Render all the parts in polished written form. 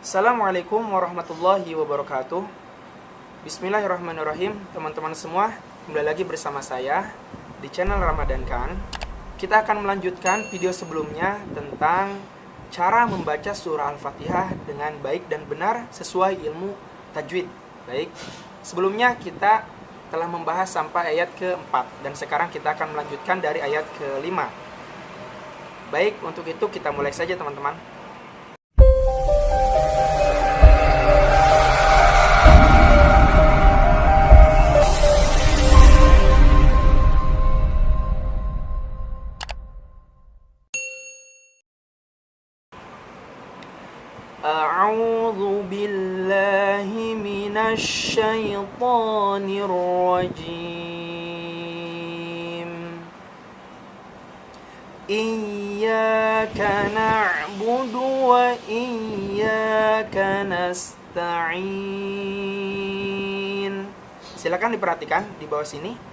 Assalamualaikum warahmatullahi wabarakatuh. Bismillahirrahmanirrahim. Teman-teman semua, kembali lagi bersama saya di channel Ramadan Khan. Kita akan melanjutkan video sebelumnya tentang cara membaca surah Al-Fatihah dengan baik dan benar sesuai ilmu tajwid. Baik, sebelumnya kita telah membahas sampai ayat ke-4 dan sekarang kita akan melanjutkan dari ayat ke-5. Baik, untuk itu kita mulai saja teman-teman. A'udzu billahi minasy syaithanir rajim. Iyyaka na'budu wa iyyaka nasta'in. Silakan diperhatikan di bawah sini.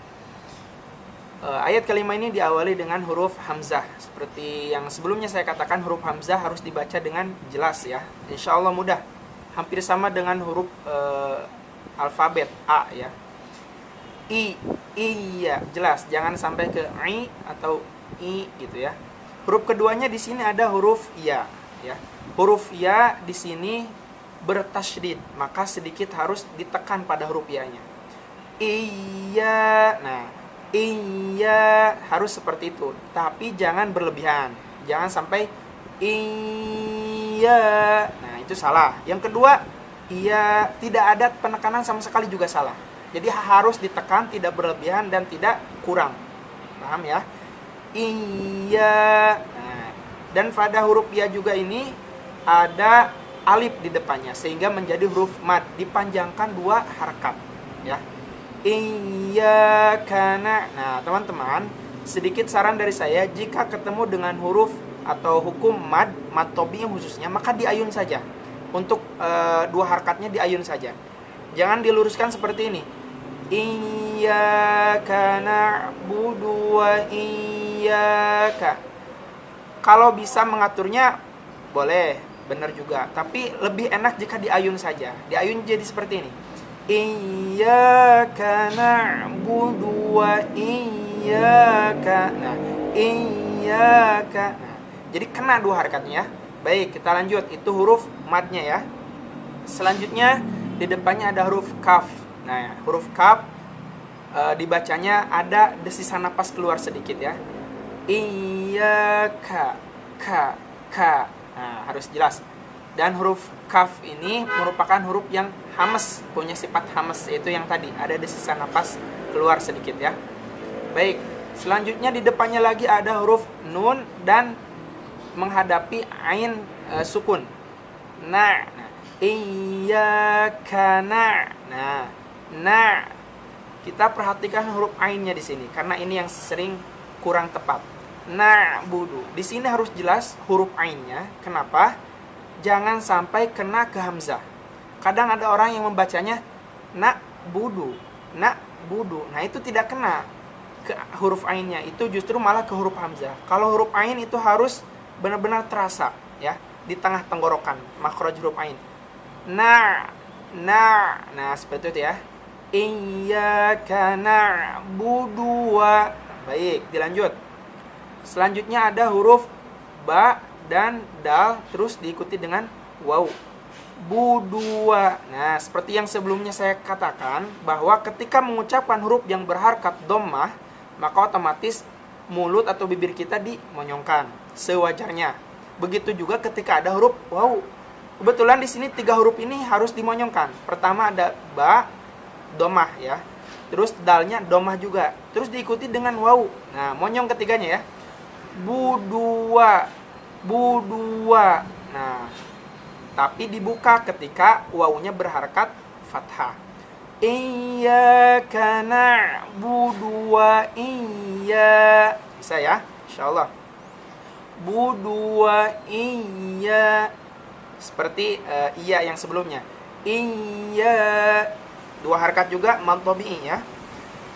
Ayat kelima ini diawali dengan huruf hamzah. Seperti yang sebelumnya saya katakan, huruf hamzah harus dibaca dengan jelas ya. Insya Allah mudah. Hampir sama dengan huruf alfabet A ya. Iya, jelas. Jangan sampai ke I atau I gitu ya. Huruf keduanya di sini ada huruf ya. Huruf ya di sini bertasydid, maka sedikit harus ditekan pada huruf ya-nya. Iya. Nah, iya harus seperti itu, tapi jangan berlebihan. Jangan sampai iya. Nah, itu salah. Yang kedua, iya tidak ada penekanan sama sekali juga salah. Jadi harus ditekan, tidak berlebihan dan tidak kurang. Paham ya? Iya. Nah, dan pada huruf ya juga ini ada alif di depannya sehingga menjadi huruf mad, dipanjangkan 2 harakat ya. Iyyaka. Nah, teman-teman, sedikit saran dari saya, jika ketemu dengan huruf atau hukum mad tobi khususnya, maka diayun saja. Untuk 2 harakatnya diayun saja. Jangan diluruskan seperti ini. Iyyaka na'budu wa iyyaka. Kalau bisa mengaturnya boleh, benar juga. Tapi lebih enak jika diayun saja. Diayun jadi seperti ini. Iyyaka na'budu wa iyyaka. Nah, iyyaka. Nah, jadi kena 2 harakatnya ya. Baik, kita lanjut. Itu huruf madnya ya. Selanjutnya di depannya ada huruf kaf. Nah, huruf kaf dibacanya ada desisan napas keluar sedikit ya. Iyyaka, ka. Nah, harus jelas. Dan huruf kaf ini merupakan huruf yang hamas, punya sifat hamas, yaitu yang tadi ada desisan napas keluar sedikit ya. Baik, selanjutnya di depannya lagi ada huruf nun dan menghadapi ain sukun. Nah, iyyaka nah, kita perhatikan huruf ainnya di sini karena ini yang sering kurang tepat. Na'budu. Di sini harus jelas huruf ainnya. Kenapa? Jangan sampai kena ke hamzah. Kadang ada orang yang membacanya na'budu. Nah, itu tidak kena ke huruf ainnya. Itu justru malah ke huruf hamzah. Kalau huruf ain itu harus benar-benar terasa ya, di tengah tenggorokan, makhraj huruf ain. Nah, seperti itu ya. Iyyaka na'budu wa. Baik, dilanjut. Selanjutnya ada huruf ba dan dal, terus diikuti dengan waw. Budua. Nah, seperti yang sebelumnya saya katakan, bahwa ketika mengucapkan huruf yang berharakat dhammah, maka otomatis mulut atau bibir kita dimonyongkan sewajarnya. Begitu juga ketika ada huruf waw. Kebetulan di sini 3 huruf ini harus dimonyongkan. Pertama ada ba, dhammah ya. Terus dalnya dhammah juga. Terus diikuti dengan waw. Nah, monyong ketiganya ya. Budua. Nah, tapi dibuka ketika wawunya berharakat fathah. Iyyaka na'budu wa iyya. Bisa ya? Insyaallah. Budu wa iyya. Seperti iya yang sebelumnya. Iya. 2 harakat juga mad tabi'i ya.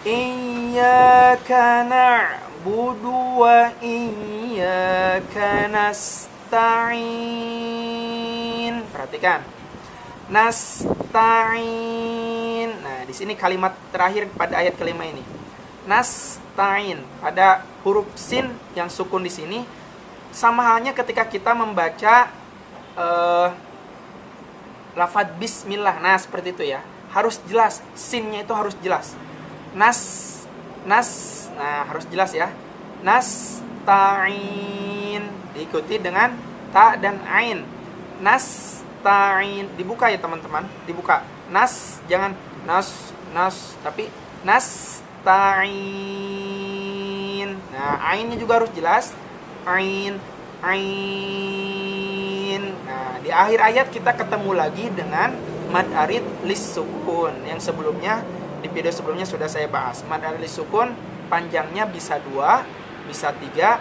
Iyyaka na'budu wa iyyaka nasta'in. Perhatikan. Nasta'in. Nah, di sini kalimat terakhir pada ayat kelima ini. Nasta'in. Pada huruf sin yang sukun di sini sama halnya ketika kita membaca lafaz bismillah. Nah, seperti itu ya. Harus jelas, sinnya itu harus jelas. Nah, harus jelas ya. Nasta'in. Diikuti dengan ta dan ain. Nasta'in. Dibuka ya teman-teman, dibuka. Jangan tapi nasta'in. Nah, ainnya juga harus jelas. Ain. Nah, di akhir ayat kita ketemu lagi dengan mad arid lis sukun. Yang sebelumnya, di video sebelumnya sudah saya bahas. Mad arid lis sukun panjangnya bisa 2, bisa 3,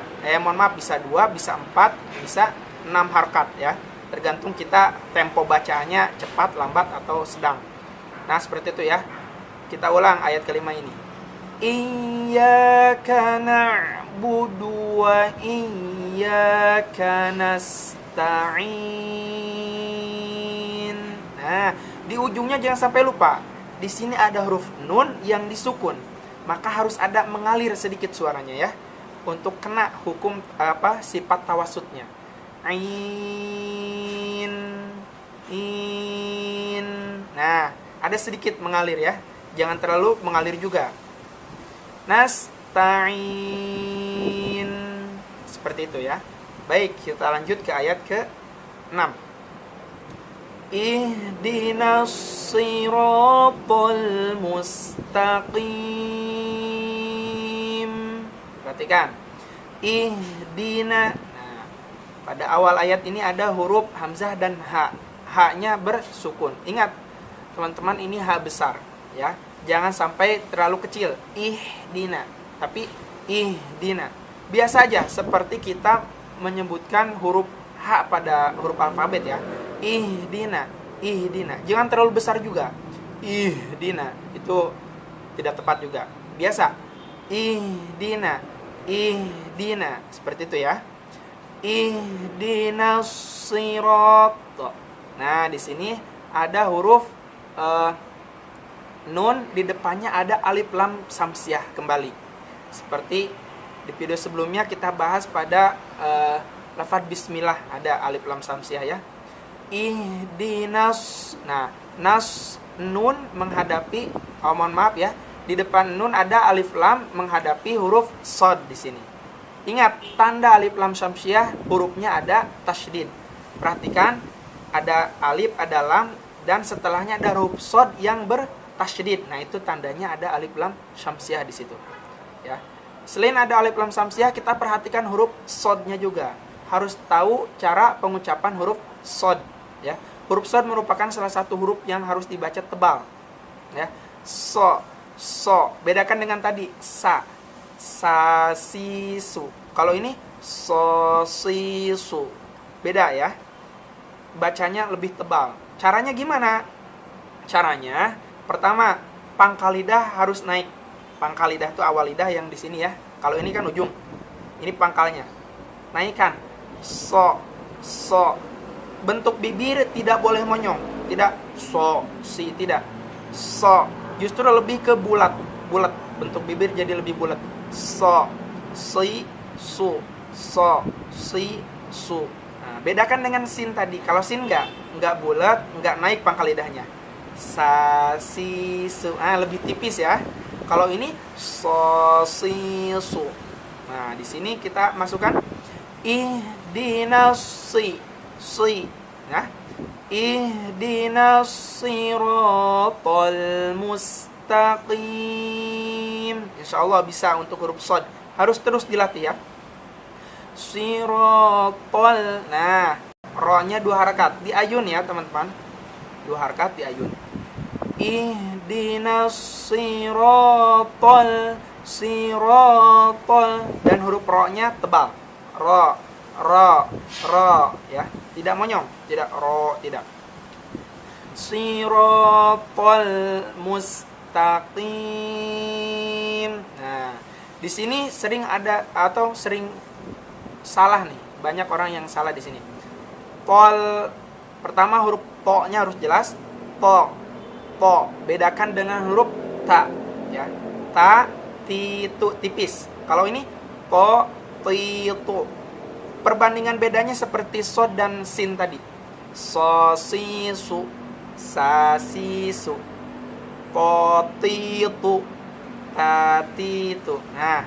bisa 2, bisa 4, bisa 6 harkat ya. Tergantung kita tempo bacaannya cepat, lambat, atau sedang. Nah, seperti itu ya. Kita ulang ayat kelima ini. Iyyaka na'budu wa iyyaka nasta'in. Nah, di ujungnya jangan sampai lupa. Di sini ada huruf nun yang disukun. Maka harus ada mengalir sedikit suaranya ya. Untuk kena hukum sifat tawasudnya. Ain. Nah, ada sedikit mengalir ya. Jangan terlalu mengalir juga. Nasta'in. Seperti itu ya. Baik, kita lanjut ke ayat ke-6. Ihdinas siratal mustaqim. Perhatikan. Ihdina. Nah, pada awal ayat ini ada huruf hamzah dan ha. Ha-nya bersukun. Ingat, teman-teman, ini ha besar ya. Jangan sampai terlalu kecil. Ihdina. Tapi ihdina. Biasa aja seperti kita menyebutkan huruf H pada huruf alfabet ya. Ihdina. Jangan terlalu besar juga. Ihdina. Itu tidak tepat juga. Biasa. Ihdina. Seperti itu ya. Ihdinas sirat. Nah, di sini ada huruf nun, di depannya ada alif lam samsiah kembali. Seperti di video sebelumnya kita bahas pada lafaz bismillah ada alif lam samsiah ya. Ihdinas. Nah, nun menghadapi, mohon maaf ya, di depan nun ada alif lam menghadapi huruf shad di sini. Ingat, tanda alif lam samsiah hurufnya ada tasydid. Perhatikan, ada alif, ada lam, dan setelahnya ada huruf shad yang bertasydid. Nah, itu tandanya ada alif lam samsiah di situ. Ya. Selain ada alif lam samsiah, kita perhatikan huruf shadnya juga. Harus tahu cara pengucapan huruf shad. Ya. Huruf shad merupakan salah satu huruf yang harus dibaca tebal. Ya. So. Bedakan dengan tadi sa, si, su. Kalau ini so, si, su. Beda ya. Bacanya lebih tebal. Caranya gimana? Caranya, pertama, pangkal lidah harus naik. Pangkal lidah itu awal lidah yang di sini ya. Kalau ini kan ujung. Ini pangkalnya. Naikkan. So. Bentuk bibir tidak boleh monyong. Tidak so, si, tidak. So. Justru lebih ke bulat. Bentuk bibir jadi lebih bulat. So, si, su. So, si, su. Nah, bedakan dengan sin tadi. Kalau sin enggak bulat, enggak naik pangkal lidahnya. Sa, si, su. Lebih tipis ya. Kalau ini so, si, su. Nah, di sini kita masukkan ihdinas si. Nah, ihdinas siratal mustaqim. Insyaallah bisa untuk huruf shad. Harus terus dilatih ya. Siratal. Nah, ro-nya 2 harakat. Di ayun ya, teman-teman. 2 harakat di ayun. Ihdinas siratal. Dan huruf ro-nya tebal. Ro ya. Tidak monyong, tidak ro, tidak. Siratal mustaqim. Nah, di sini sering ada atau sering salah nih. Banyak orang yang salah di sini. Pertama huruf to-nya harus jelas. To. To. Bedakan dengan huruf ta, ya. Ta, ti, tu, tipis. Kalau ini to, ti, tu. Perbandingan bedanya seperti so dan sin tadi. So, si, su. Sa, si, su. Ko, ti, tu. Ta, ti, tu. Nah,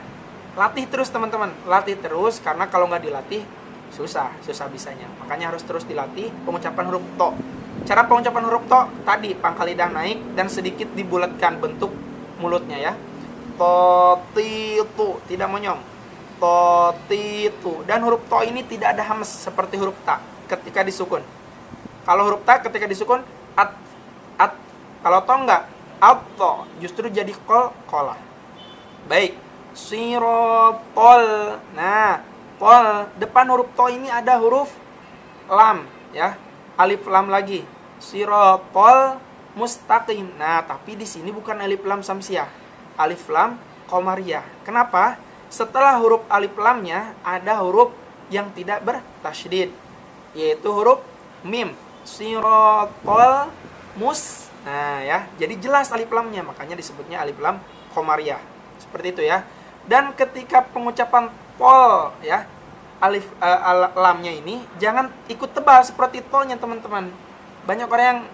latih terus teman-teman. Latih terus, karena kalau nggak dilatih, susah bisanya. Makanya harus terus dilatih pengucapan huruf to. Cara pengucapan huruf to tadi pangkal lidah naik dan sedikit dibulatkan bentuk mulutnya ya. To, ti, tu, tidak monyong. To, ti, tu. Dan huruf to ini tidak ada hamas seperti huruf ta ketika disukun. Kalau huruf ta ketika disukun at. Kalau to enggak, at-to. Justru jadi kolah. Baik. Sirotol. Nah, tol, depan huruf to ini ada huruf lam ya. Alif lam lagi. Sirotol mustaqim. Nah, tapi di sini bukan alif lam samsiah. Alif lam qamariyah. Kenapa? Setelah huruf alif lamnya ada huruf yang tidak bertasydid, yaitu huruf mim. Sirotol mus. Nah, ya. Jadi jelas alif lamnya, makanya disebutnya alif lam qamariyah. Seperti itu ya. Dan ketika pengucapan pol ya, alif lamnya ini jangan ikut tebal seperti tolnya teman-teman. Banyak orang yang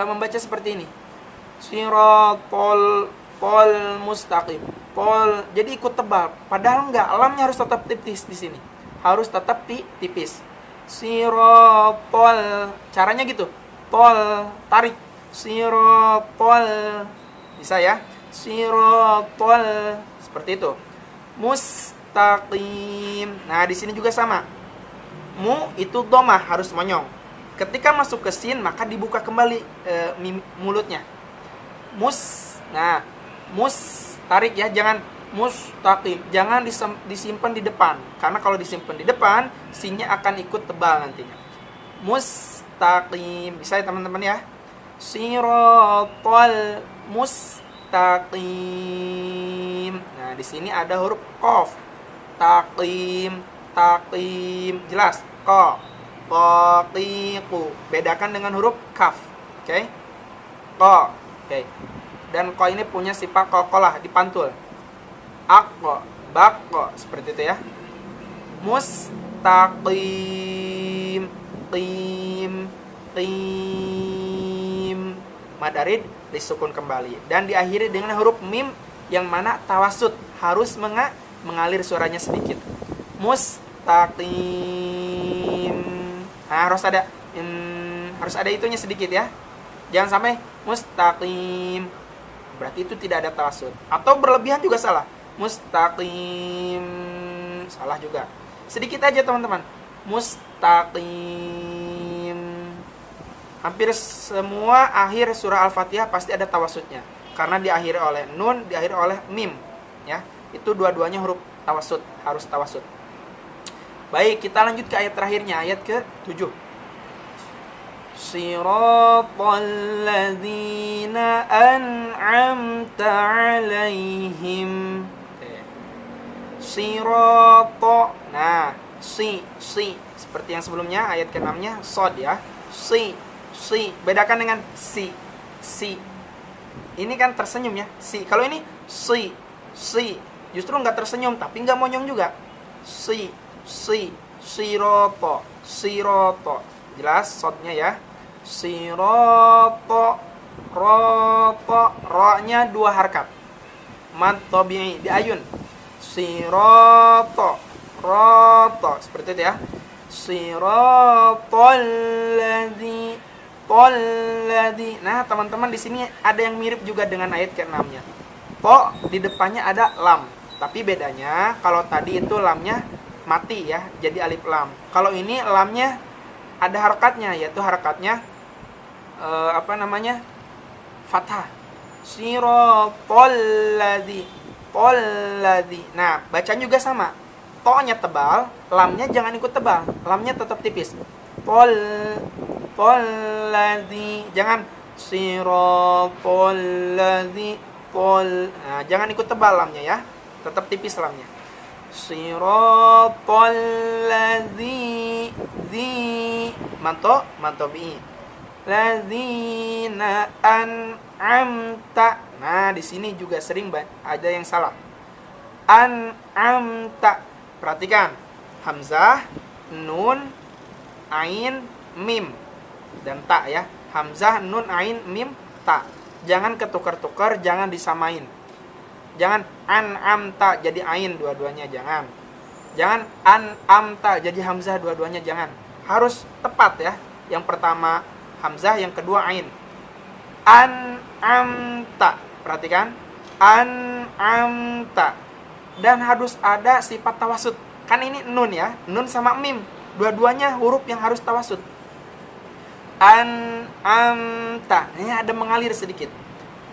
membaca seperti ini. Sirotol pol mustaqim. Pol jadi ikut tebal. Padahal enggak, lamnya harus tetap tipis di sini. Harus tetap tipis. Sirotol. Caranya gitu. Tol tarik. Sirotol. Bisa ya? Sirotol. Seperti itu. Mustaqim. Nah, di sini juga sama. Mu itu domah, harus monyong. Ketika masuk ke sin, maka dibuka kembali mulutnya. Mus. Nah, mus tarik ya, jangan mustaqim. Jangan disimpan di depan, karena kalau disimpan di depan, sinnya akan ikut tebal nantinya. Mustaqim. Bisa ya teman-teman ya? Sirotol mustaqim. Nah, di sini ada huruf qaf. Taqim. Jelas. Qa. Taqiqu. Bedakan dengan huruf kaf. Oke? Qa. Oke. Dan qa ini punya sifat qalqalah, dipantul. Aqqa, baqqa, seperti itu ya. Mustaqim. Qim. Madarid disukun kembali dan diakhiri dengan huruf mim yang mana tawasud, harus mengalir suaranya sedikit. Mustaqim. Nah, harus ada itunya sedikit ya. Jangan sampai mustaqim. Berarti itu tidak ada tawasud. Atau berlebihan juga salah. Mustaqim. Salah juga. Sedikit aja teman-teman. Mustaqim. Hampir semua akhir surah Al-Fatihah pasti ada tawasudnya, karena diakhiri oleh nun, diakhiri oleh mim ya. Itu dua-duanya huruf tawasud, harus tawasud. Baik, kita lanjut ke ayat terakhirnya, ayat ke-7. Siratal ladzina an'amta 'alaihim. Sirata. Nah, si seperti yang sebelumnya ayat ke-6-nya sod ya. Si. Bedakan dengan si. Ini kan tersenyum ya. Si. Kalau ini si. Justru nggak tersenyum tapi nggak monyong juga. Si. Siroto. Jelas sodnya ya. Siroto. Roto. Ro-nya 2 harkat. Mad tabi'i diayun. Siroto. Roto. Seperti itu ya. Siratal ladzi. Nah, teman-teman di sini ada yang mirip juga dengan ayat ke-6-nya. To di depannya ada lam. Tapi bedanya kalau tadi itu lamnya mati ya, jadi alif lam. Kalau ini lamnya ada harakatnya, yaitu harakatnya fathah. Siratal ladzi. Nah, bacaan juga sama. To-nya tebal, lamnya jangan ikut tebal. Lamnya tetap tipis. Ladzi. Jangan siratal ladzi. Nah, jangan ikut tebal lamnya ya. Tetap tipis lamnya. Siratal ladzi. mantobi. Ladzina an'amta. Nah, di sini juga sering ada yang salah. An'amta. Perhatikan. Hamzah, nun, ain, mim dan ta ya. Hamzah, nun, ain, mim, ta. Jangan ketukar-tukar, jangan disamain. Jangan an'amta jadi ain dua-duanya, jangan. Jangan an'amta jadi hamzah dua-duanya, jangan. Harus tepat ya. Yang pertama hamzah, yang kedua ain. An'amta. Perhatikan. An'amta. Dan harus ada sifat tawasud. Kan ini nun ya. Nun sama mim. Dua-duanya huruf yang harus tawasud. An'amta. Ini ada mengalir sedikit.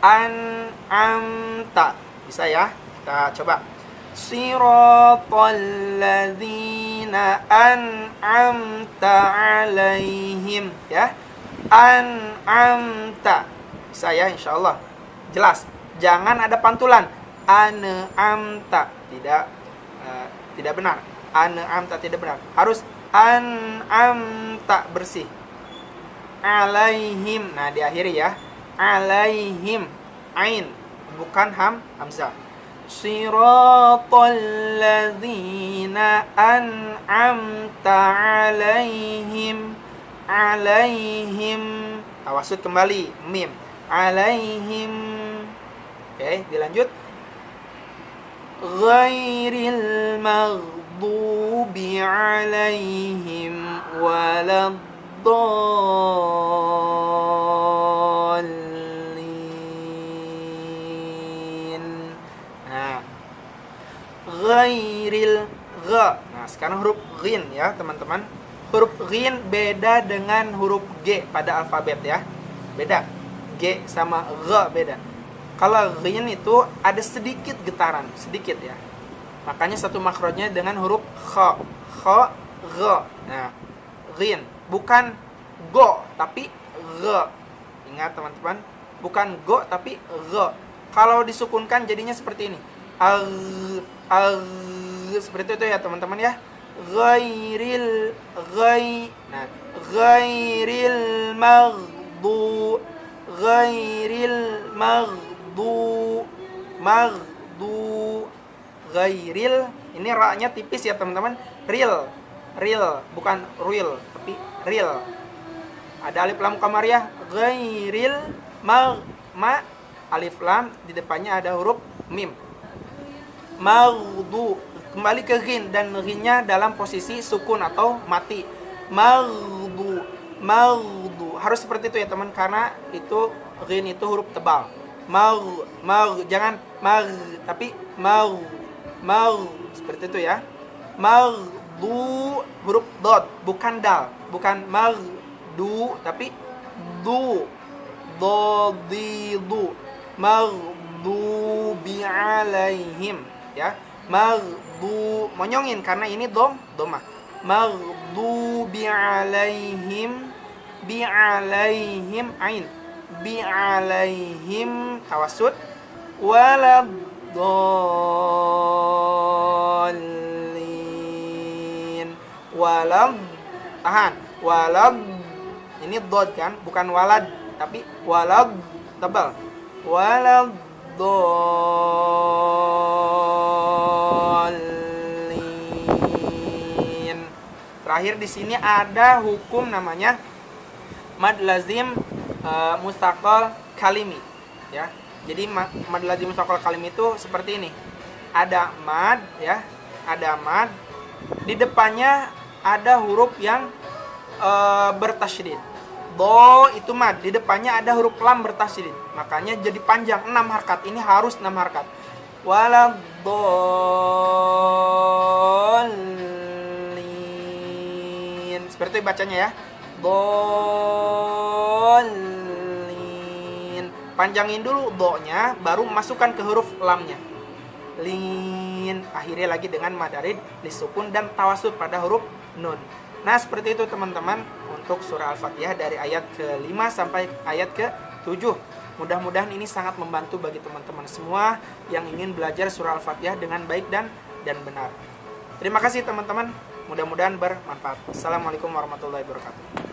An'amta. Bisa ya? Kita coba. Siratal ladzina an'amta alaihim. Ya. An'amta. Bisa ya, insyaallah. Jelas. Jangan ada pantulan. An'amta. Tidak benar. An'amta tidak benar. Harus an'amta bersih. Alaihim. Nah, diakhiri ya. Alaihim. Ain. Bukan hamzah. Siratal ladzina an'amta alaihim. Alaihim. Tawasud kembali. Mim. Alaihim. Oke, dilanjut. Ghairil maghdubi alaihim waladdallin. Nah, ghairil gha. Nah, sekarang huruf ghin ya, teman-teman. Huruf ghin beda dengan huruf G pada alfabet ya. Beda. G sama gha beda. Kalau ghin itu ada sedikit getaran, sedikit ya. Makanya satu makrotnya dengan huruf kha, kha, gha. Nah, ghin bukan go tapi gha. Ingat teman-teman, bukan go tapi gha. Kalau disukunkan jadinya seperti ini. Seperti itu ya teman-teman ya. Ghairil nah, ghairil maghdu, ghairil maghdu, ghairil. Ini ra-nya tipis ya teman-teman. Ril, bukan real tapi real. Ada alif lam qamariyah. Ghairil alif lam di depannya ada huruf mim. Maghdu. Kembali ke ghin, dan ghinnya dalam posisi sukun atau mati. Maghdu. Harus seperti itu ya teman, karena itu ghin itu huruf tebal. Jangan tapi seperti itu ya. Maghdu huruf dot, bukan dal, bukan maghdu tapi du. Dodidu. Maghdubi alaihim ya. Maghdu, monyongin karena ini domah. Maghdubi alaihim, bi alaihim ain, bi alaihim tawasud, waladdallin. Tahan. Ini dod kan, bukan walad tapi walad tebal. Waladdallin. Terakhir di sini ada hukum namanya mad lazim mustaqal kalimi ya. Jadi mad lazim mustaqal kalimi itu seperti ini. Ada mad ya, ada mad. Di depannya ada huruf yang bertasydid. Do itu mad, di depannya ada huruf lam bertasydid. Makanya jadi panjang 6 harkat. Ini harus 6 harkat. Waladdallin. Seperti itu bacanya ya. Dallin. Panjangin dulu do-nya, baru masukkan ke huruf lamnya. Lin. Akhirnya lagi dengan madarid disukun dan tawasud pada huruf nun. Nah, seperti itu teman-teman untuk surah Al-Fatihah dari ayat ke-5 sampai ayat ke-7. Mudah-mudahan ini sangat membantu bagi teman-teman semua yang ingin belajar surah Al-Fatihah dengan baik dan benar. Terima kasih teman-teman. Mudah-mudahan bermanfaat. Assalamualaikum warahmatullahi wabarakatuh.